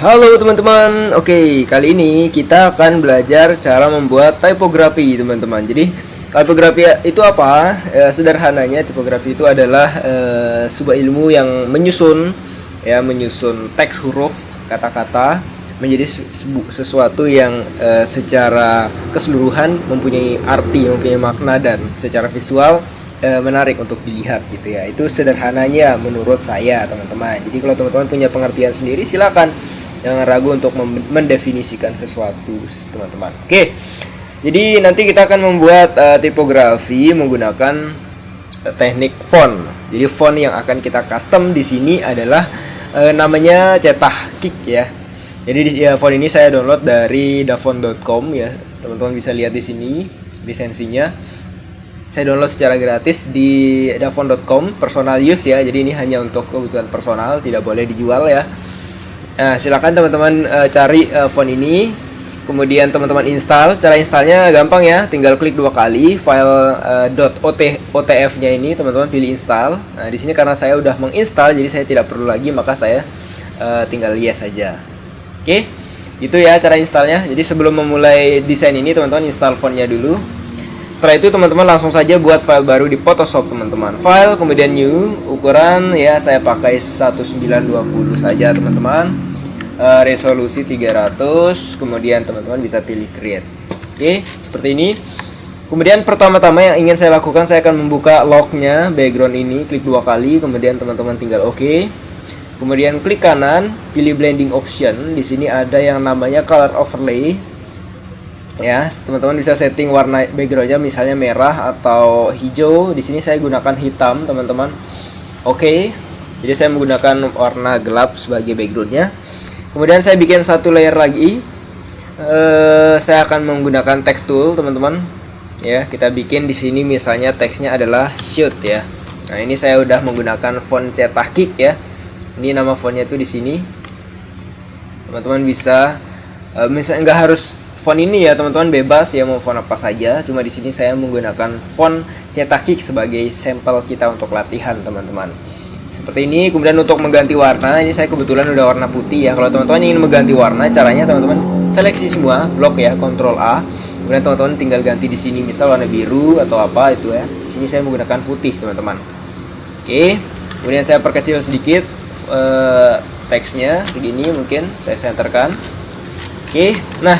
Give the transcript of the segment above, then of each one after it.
Halo teman-teman, oke kali ini kita akan belajar cara membuat tipografi teman-teman. Jadi tipografi itu apa? Sederhananya tipografi itu adalah sebuah ilmu yang menyusun teks huruf kata-kata menjadi sesuatu yang secara keseluruhan mempunyai arti, mempunyai makna dan secara visual menarik untuk dilihat gitu ya. Itu sederhananya menurut saya teman-teman. Jadi kalau teman-teman punya pengertian sendiri silakan, jangan ragu untuk mendefinisikan sesuatu teman-teman. Oke, jadi nanti kita akan membuat tipografi menggunakan teknik font. Jadi font yang akan kita custom di sini adalah namanya Cetak Kick ya. Jadi font ini saya download dari dafont.com ya. Teman-teman bisa lihat di sini lisensinya. Saya download secara gratis di dafont.com, personal use ya. Jadi ini hanya untuk kebutuhan personal, tidak boleh dijual ya. Nah, silakan teman-teman cari font ini, kemudian teman-teman install. Cara installnya gampang ya, tinggal klik 2 kali file .otf-nya ini, teman-teman pilih install. Nah, di sini karena saya udah menginstal, jadi saya tidak perlu lagi, maka saya tinggal yes saja. Oke, itu ya cara installnya. Jadi sebelum memulai desain ini, teman-teman install fontnya dulu. Setelah itu teman-teman langsung saja buat file baru di Photoshop teman-teman. File kemudian new, ukuran ya saya pakai 1920 saja teman-teman. Resolusi 300, kemudian teman-teman bisa pilih create. Oke, seperti ini. Kemudian pertama-tama yang ingin saya lakukan, saya akan membuka lognya background ini, klik 2 kali, kemudian teman-teman tinggal oke. Kemudian klik kanan, pilih blending option. Di sini ada yang namanya color overlay. Ya, teman-teman bisa setting warna backgroundnya misalnya merah atau hijau. Di sini saya gunakan hitam, teman-teman. Oke, jadi saya menggunakan warna gelap sebagai backgroundnya. Kemudian saya bikin satu layer lagi. Saya akan menggunakan text tool, teman-teman. Ya, kita bikin di sini misalnya teksnya adalah shoot ya. Nah, ini saya udah menggunakan font Cetak Kick ya. Ini nama fontnya itu di sini. Teman-teman bisa misalnya nggak harus font ini ya teman-teman, bebas ya mau font apa saja. Cuma di sini saya menggunakan font Cetak Kick sebagai sampel kita untuk latihan teman-teman. Seperti ini. Kemudian untuk mengganti warna, ini saya kebetulan udah warna putih ya. Kalau teman-teman ingin mengganti warna, caranya teman-teman seleksi semua blok ya, Ctrl A. Kemudian teman-teman tinggal ganti di sini misal warna biru atau apa itu ya. Di sini saya menggunakan putih teman-teman. Oke. Kemudian saya perkecil sedikit teksnya segini, mungkin saya senterkan. Oke. Nah,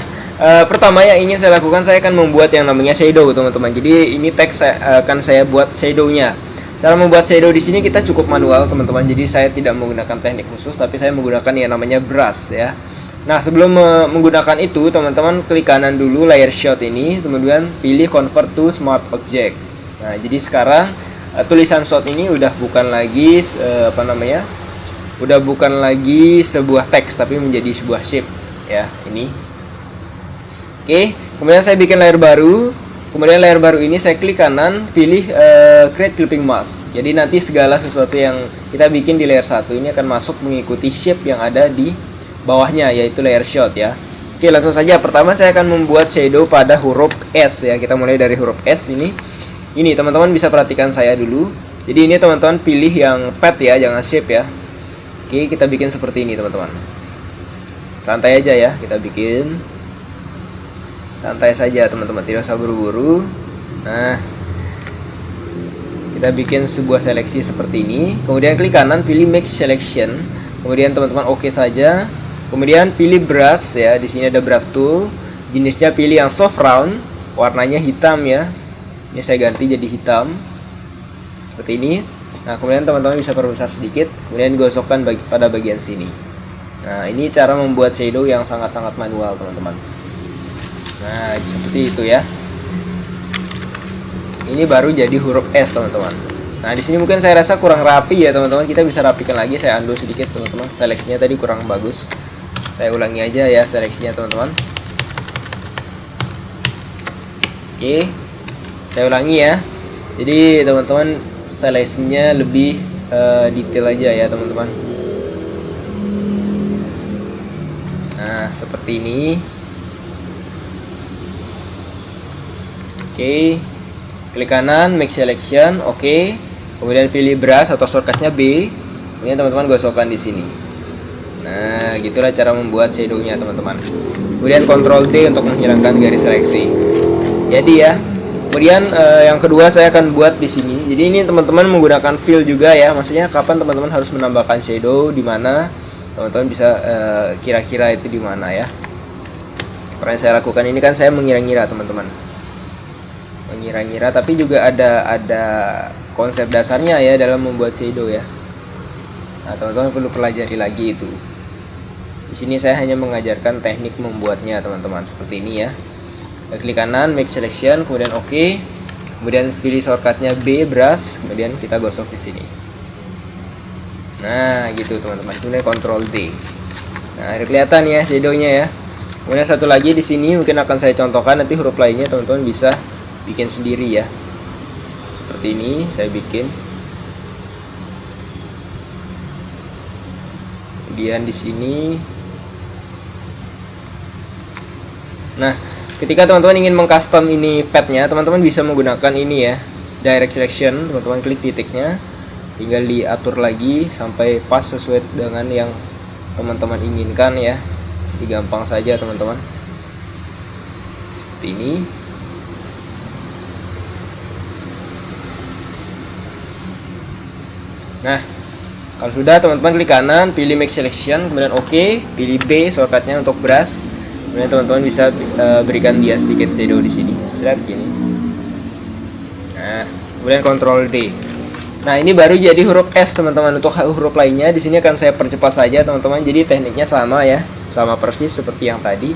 pertama yang ingin saya lakukan, saya akan membuat yang namanya shadow teman-teman. Jadi ini teks akan saya buat shadownya. Cara membuat shadow di sini kita cukup manual teman-teman. Jadi saya tidak menggunakan teknik khusus, tapi saya menggunakan yang namanya brush ya. Nah, sebelum menggunakan itu teman-teman klik kanan dulu layer shot ini, kemudian pilih convert to smart object. Nah, jadi sekarang tulisan shot ini udah bukan lagi udah bukan lagi sebuah teks, tapi menjadi sebuah shape ya ini. Oke, kemudian saya bikin layer baru. Kemudian layer baru ini saya klik kanan, pilih create clipping mask. Jadi nanti segala sesuatu yang kita bikin di layer 1 ini akan masuk mengikuti shape yang ada di bawahnya, yaitu layer shot ya. Oke, langsung saja. Pertama saya akan membuat shadow pada huruf S ya. Kita mulai dari huruf S ini. Ini teman-teman bisa perhatikan saya dulu. Jadi ini teman-teman pilih yang pad ya, jangan shape ya. Oke, kita bikin seperti ini teman-teman. Santai aja ya, kita bikin. Santai saja teman-teman, tidak usah buru-buru. Nah, kita bikin sebuah seleksi seperti ini. Kemudian klik kanan, pilih make selection. Kemudian teman-teman oke saja. Kemudian pilih brush ya. Di sini ada brush tool. Jenisnya pilih yang soft round. Warnanya hitam ya. Ini saya ganti jadi hitam. Seperti ini. Nah, kemudian teman-teman bisa perbesar sedikit. Kemudian gosokkan pada bagian sini. Nah, ini cara membuat shadow yang sangat-sangat manual teman-teman. Nah, seperti itu ya. Ini baru jadi huruf S teman-teman. Nah, di sini mungkin saya rasa kurang rapi ya teman-teman. Kita bisa rapikan lagi. Saya undo sedikit teman-teman. Seleksinya tadi kurang bagus. Saya ulangi aja ya seleksinya teman-teman. Oke, saya ulangi ya. Jadi teman-teman seleksinya lebih detail aja ya teman-teman. Nah, seperti ini. Oke, klik kanan make selection, oke. Kemudian pilih brush atau shortcutnya B. Kemudian teman-teman gosokkan di sini. Nah, Nah, gitulah cara membuat shadownya teman-teman. Kemudian Ctrl D untuk menghilangkan garis seleksi. Jadi ya. Kemudian yang kedua saya akan buat di sini. Jadi ini teman-teman menggunakan fill juga ya. Maksudnya kapan teman-teman harus menambahkan shadow di mana, teman-teman bisa kira-kira itu di mana ya. Apa yang saya lakukan ini kan saya mengira-ngira teman-teman. Mengira-ngira, tapi juga ada konsep dasarnya ya dalam membuat shadow ya. Nah, teman-teman perlu pelajari lagi itu. Di sini saya hanya mengajarkan teknik membuatnya teman-teman, seperti ini ya. Klik kanan, make selection, kemudian OK, kemudian pilih shortcutnya B, brush, kemudian kita gosok di sini. Nah, gitu teman-teman. Kemudian Ctrl D. Nah, ada kelihatan ya shadownya ya. Kemudian satu lagi di sini mungkin akan saya contohkan, nanti huruf lainnya teman-teman bisa bikin sendiri ya. Seperti ini saya bikin. Kemudian di sini. Nah, ketika teman-teman ingin mengcustom ini padnya, teman-teman bisa menggunakan ini ya, direct selection. Teman-teman klik titiknya, tinggal diatur lagi sampai pas sesuai dengan yang teman-teman inginkan ya. Jadi gampang saja teman-teman. Seperti ini. Nah, kalau sudah teman-teman klik kanan, pilih make selection, kemudian OK, pilih B shortcutnya untuk brush. Kemudian teman-teman bisa berikan dia sedikit shadow di sini, set gini. Nah, kemudian Ctrl D. Nah, ini baru jadi huruf S teman-teman. Untuk huruf lainnya di sini akan saya percepat saja teman-teman. Jadi tekniknya sama ya, sama persis seperti yang tadi.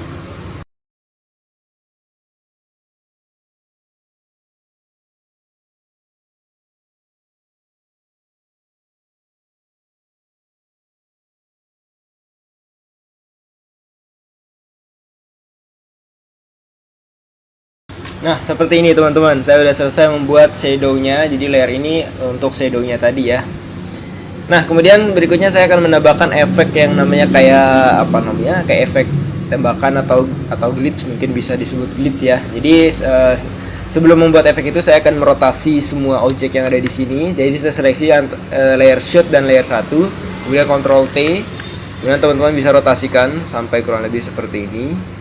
Nah, seperti ini teman-teman. Saya sudah selesai membuat shadownya. Jadi layer ini untuk shadownya tadi ya. Nah, kemudian berikutnya saya akan menambahkan efek yang namanya kayak apa namanya? Kayak efek tembakan atau glitch, mungkin bisa disebut glitch ya. Jadi sebelum membuat efek itu saya akan merotasi semua objek yang ada di sini. Jadi saya seleksi layer shoot dan layer 1, kemudian Ctrl T. Kemudian teman-teman bisa rotasikan sampai kurang lebih seperti ini.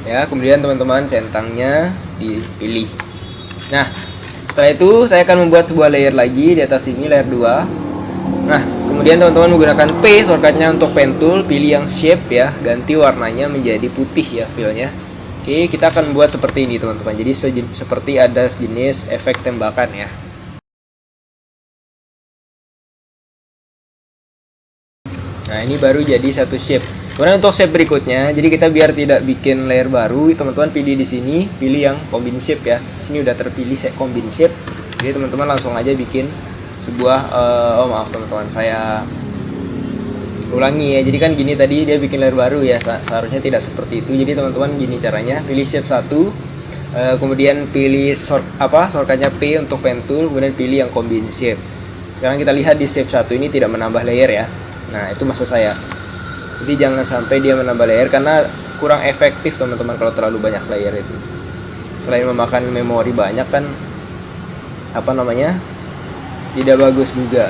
Ya, kemudian teman-teman centangnya dipilih. Nah, setelah itu saya akan membuat sebuah layer lagi di atas ini, layer 2. Nah, kemudian teman-teman menggunakan P shortcutnya untuk pen tool, pilih yang shape ya, ganti warnanya menjadi putih ya fillnya. Oke, kita akan membuat seperti ini teman-teman. Jadi seperti ada jenis efek tembakan ya. Nah, ini baru jadi satu shape. Kemudian untuk shape berikutnya, jadi kita biar tidak bikin layer baru, teman-teman pilih di sini, pilih yang combine shape ya. Di sini udah terpilih combine shape. Jadi teman-teman langsung aja bikin sebuah oh maaf teman-teman, saya ulangi ya. Jadi kan gini tadi dia bikin layer baru ya. Seharusnya tidak seperti itu. Jadi teman-teman gini caranya, pilih shape 1, kemudian pilih shortcutnya P untuk pen tool, kemudian pilih yang combine shape. Sekarang kita lihat di shape 1 ini tidak menambah layer ya. Nah, itu maksud saya. Jadi jangan sampai dia menambah layer karena kurang efektif teman-teman kalau terlalu banyak layer itu. Selain memakan memori banyak kan apa namanya? Tidak bagus juga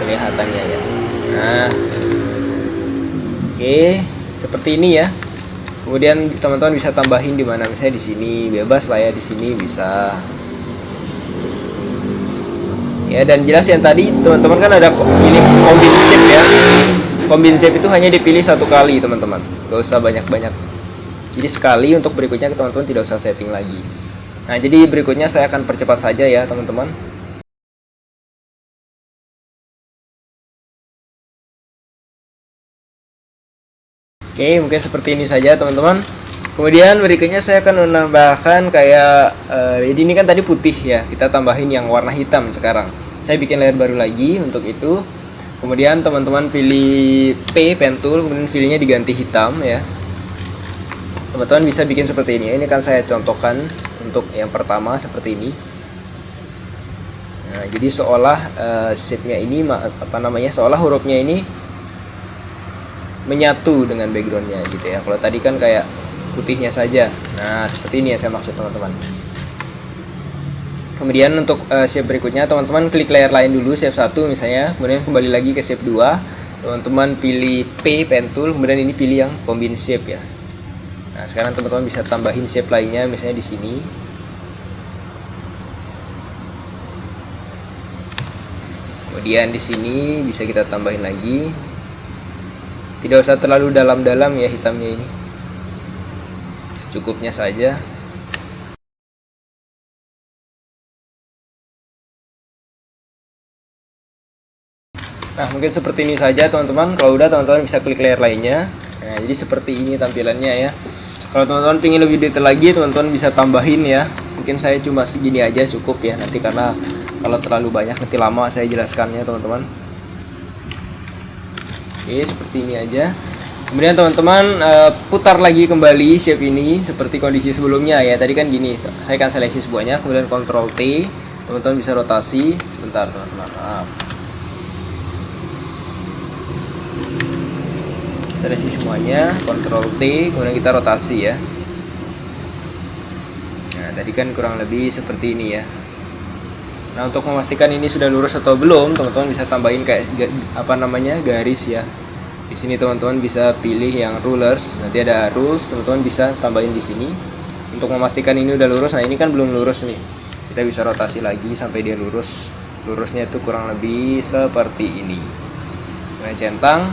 kelihatannya ya. Nah. Oke, seperti ini ya. Kemudian teman-teman bisa tambahin di mana, misalnya di sini, bebas lah ya, di sini bisa. Ya, dan jelas yang tadi teman-teman kan ada ini combine shape ya. Combine shape itu hanya dipilih satu kali teman-teman, gak usah banyak-banyak. Jadi sekali, untuk berikutnya teman-teman tidak usah setting lagi. Nah, jadi berikutnya saya akan percepat saja ya teman-teman. Oke, mungkin seperti ini saja teman-teman. Kemudian berikutnya saya akan menambahkan kayak jadi ini kan tadi putih ya, kita tambahin yang warna hitam sekarang. Saya bikin layer baru lagi untuk itu. Kemudian teman-teman pilih P pen tool, kemudian filenya diganti hitam ya. Teman-teman bisa bikin seperti ini. Ini kan saya contohkan untuk yang pertama seperti ini. Nah, jadi seolah shape-nya ini apa namanya? Seolah hurufnya ini menyatu dengan backgroundnya gitu ya. Kalau tadi kan kayak putihnya saja. Nah, seperti ini yang saya maksud teman-teman. Kemudian untuk shape berikutnya teman-teman klik layer lain dulu, shape 1 misalnya, kemudian kembali lagi ke shape 2. Teman-teman pilih P pen tool, kemudian ini pilih yang combine shape ya. Nah, sekarang teman-teman bisa tambahin shape lainnya misalnya di sini. Kemudian di sini bisa kita tambahin lagi. Tidak usah terlalu dalam-dalam ya hitamnya ini. Secukupnya saja. Nah, mungkin seperti ini saja teman-teman. Kalau udah teman-teman bisa klik layer lainnya. Nah, jadi seperti ini tampilannya ya. Kalau teman-teman ingin lebih detail lagi, teman-teman bisa tambahin ya. Mungkin saya cuma segini aja cukup ya. Nanti karena kalau terlalu banyak nanti lama saya jelaskannya teman-teman. Oke, seperti ini aja. Kemudian teman-teman putar lagi kembali shape ini seperti kondisi sebelumnya ya. Tadi kan gini, saya akan seleksi semuanya, kemudian Ctrl T, teman-teman bisa rotasi. Sebentar teman-teman, maaf. Seleksi semuanya, Ctrl T, kemudian kita rotasi ya. Nah, tadi kan kurang lebih seperti ini ya. Nah, untuk memastikan ini sudah lurus atau belum, teman-teman bisa tambahin kayak garis ya. Di sini teman-teman bisa pilih yang rulers, nanti ada rules, teman-teman bisa tambahin di sini. Untuk memastikan ini udah lurus, nah ini kan belum lurus nih. Kita bisa rotasi lagi sampai dia lurus. Lurusnya itu kurang lebih seperti ini. Nah, centang.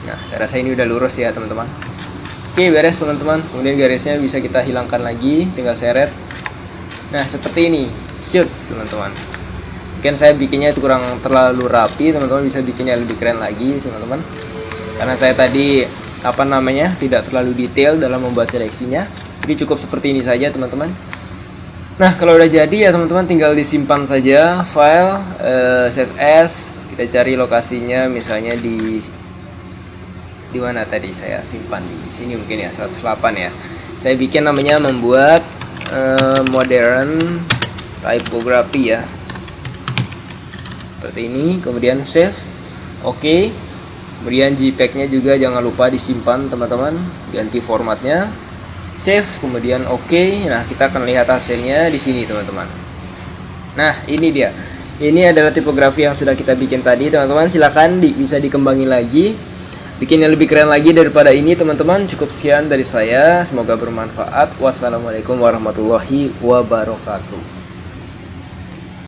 Nah, saya rasa ini udah lurus ya teman-teman. Oke, beres teman-teman. Kemudian garisnya bisa kita hilangkan lagi, tinggal seret. Nah, seperti ini. Shoot teman-teman. Mungkin saya bikinnya itu kurang terlalu rapi, teman-teman bisa bikinnya lebih keren lagi teman-teman. Karena saya tadi tidak terlalu detail dalam membuat seleksinya. Jadi cukup seperti ini saja teman-teman. Nah, kalau udah jadi ya teman-teman tinggal disimpan saja file, save as. Kita cari lokasinya misalnya di mana tadi saya simpan, di sini mungkin ya 108 ya. Saya bikin namanya membuat modern typography ya, seperti ini. Kemudian save, oke. Kemudian JPEG nya juga jangan lupa disimpan teman-teman, ganti formatnya, save, kemudian oke. Nah, kita akan lihat hasilnya di sini teman-teman. Nah, ini dia, ini adalah tipografi yang sudah kita bikin tadi teman-teman. Silakan bisa dikembangin lagi, bikinnya lebih keren lagi daripada ini teman-teman. Cukup sekian dari saya, semoga bermanfaat. Wassalamualaikum warahmatullahi wabarakatuh.